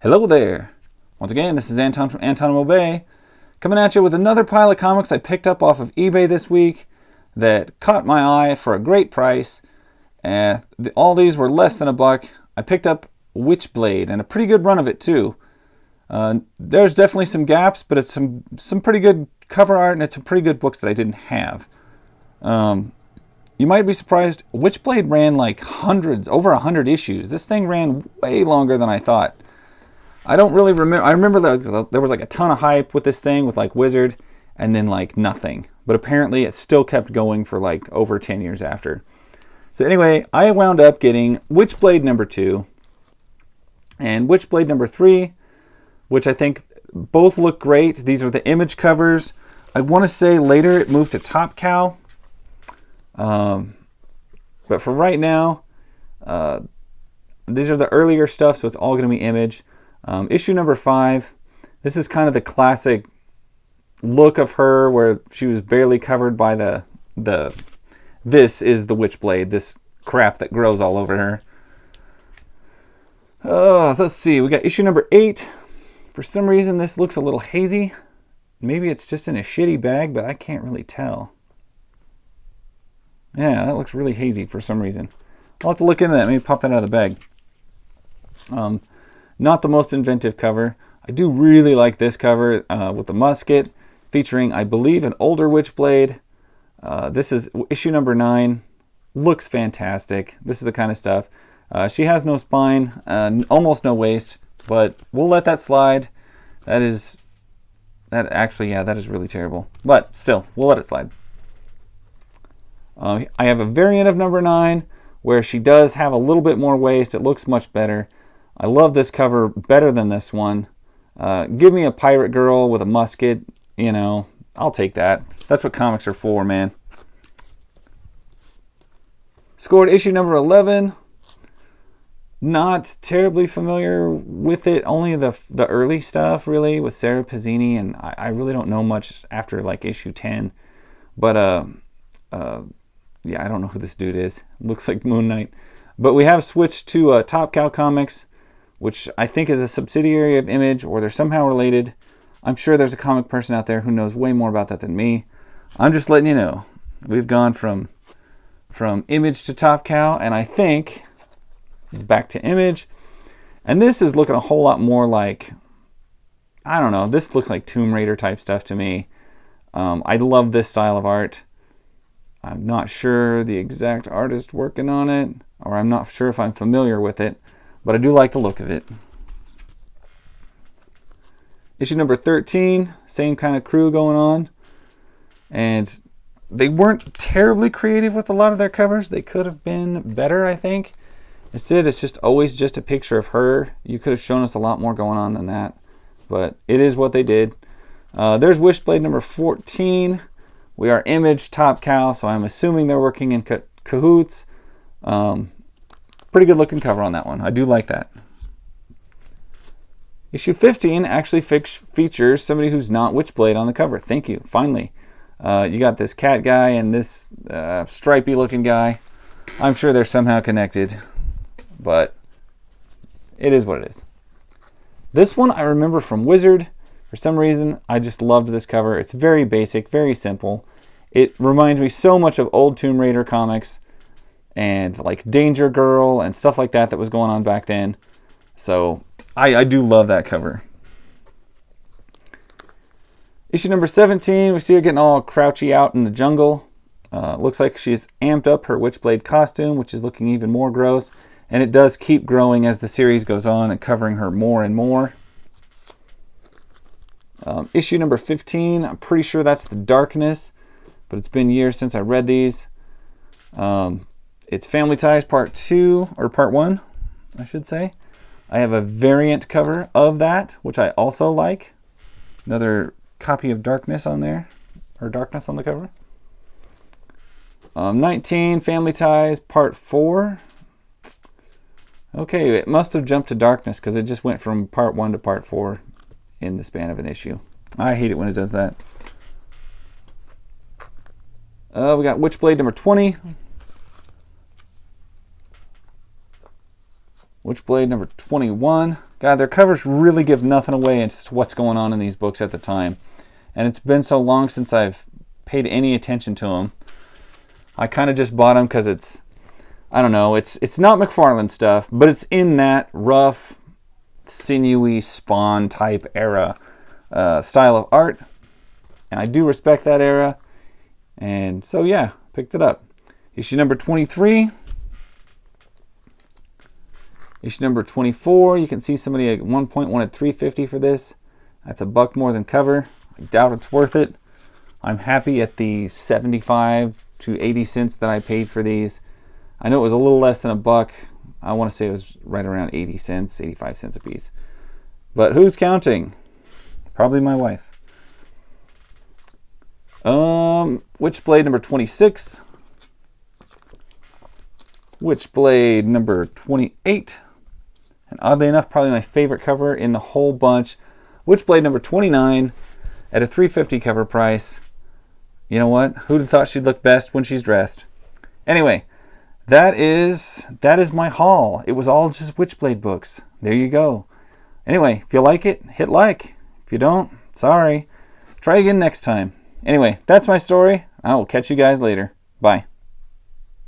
Hello there! Once again, this is Anton from Anton Bay, coming at you with another pile of comics I picked up off of eBay this week that caught my eye for a great price. And all these were less than $1. I picked up Witchblade, and a pretty good run of it too. There's definitely some gaps, but it's some pretty good cover art, and it's some pretty good books that I didn't have. You might be surprised, Witchblade ran like over 100 issues. This thing ran way longer than I thought. I don't really remember. I remember there was like a ton of hype with this thing with like Wizard and then like nothing. But apparently it still kept going for like over 10 years after. So anyway, I wound up getting Witchblade number 2 and Witchblade number 3, which I think both look great. These are the Image covers. I want to say later it moved to Top Cow. But for right now, these are the earlier stuff, so it's all going to be Image. Issue number 5, this is kind of the classic look of her where she was barely covered by this is the Witchblade, this crap that grows all over her. Oh, let's see, we got issue number 8. For some reason this looks a little hazy. Maybe it's just in a shitty bag, but I can't really tell. Yeah, that looks really hazy for some reason. I'll have to look into that, maybe pop that out of the bag. Not the most inventive cover. I do really like this cover with the musket, featuring, I believe, an older Witchblade. This is issue number 9. Looks fantastic. This is the kind of stuff. She has no spine, almost no waist, but we'll let that slide. That is really terrible. But still, we'll let it slide. I have a variant of number 9 where she does have a little bit more waist. It looks much better. I love this cover better than this one. Give me a pirate girl with a musket, you know, I'll take that. That's what comics are for, man. Scored issue number 11. Not terribly familiar with it, only the early stuff, really, with Sarah Pazzini, and I really don't know much after, like, issue 10. But, yeah, I don't know who this dude is. Looks like Moon Knight. But we have switched to Top Cow Comics, which I think is a subsidiary of Image, or they're somehow related. I'm sure there's a comic person out there who knows way more about that than me. I'm just letting you know. We've gone from Image to Top Cow, and I think back to Image. And this is looking a whole lot more like, I don't know, this looks like Tomb Raider type stuff to me. I love this style of art. I'm not sure the exact artist working on it, or I'm not sure if I'm familiar with it, but I do like the look of it. Issue number 13, same kind of crew going on. And they weren't terribly creative with a lot of their covers. They could have been better, I think. Instead, it's just always just a picture of her. You could have shown us a lot more going on than that. But it is what they did. There's Witchblade number 14. We are Image, Top Cow, so I'm assuming they're working in cahoots. Pretty good looking cover on that one. I do like that. Issue 15 actually features somebody who's not Witchblade on the cover. Thank you. Finally. You got this cat guy and this stripy looking guy. I'm sure they're somehow connected, but it is what it is. This one I remember from Wizard. For some reason, I just loved this cover. It's very basic, very simple. It reminds me so much of old Tomb Raider comics and like Danger Girl and stuff like that was going on back then. So I do love that cover. Issue number 17, we see her getting all crouchy out in the jungle. Looks like she's amped up her Witchblade costume, which is looking even more gross. And it does keep growing as the series goes on and covering her more and more. Issue number 15, I'm pretty sure that's the Darkness, but it's been years since I read these. It's Family Ties Part 2, or Part 1, I should say. I have a variant cover of that, which I also like. Another copy of Darkness on there, or Darkness on the cover. 19, Family Ties Part 4. Okay, it must have jumped to Darkness because it just went from Part 1 to Part 4 in the span of an issue. I hate it when it does that. We got Witchblade number 20. Witchblade number 21. God, their covers really give nothing away as to what's going on in these books at the time. And it's been so long since I've paid any attention to them. I kind of just bought them because it's, I don't know, it's not McFarlane stuff, but it's in that rough, sinewy Spawn type era style of art. And I do respect that era. And so yeah, picked it up. Issue number 23. Issue number 24. You can see somebody at one point wanted $3.50 for this. That's $1 more than cover. I doubt it's worth it. I'm happy at the 75 to 80 cents that I paid for these. I know it was a little less than $1. I want to say it was right around 80 cents, 85 cents a piece. But who's counting? Probably my wife. Witchblade number 26. Witchblade number 28. And oddly enough, probably my favorite cover in the whole bunch. Witchblade number 29 at a $3.50 cover price. You know what? Who'd have thought she'd look best when she's dressed? Anyway, that is my haul. It was all just Witchblade books. There you go. Anyway, if you like it, hit like. If you don't, sorry. Try again next time. Anyway, that's my story. I will catch you guys later. Bye.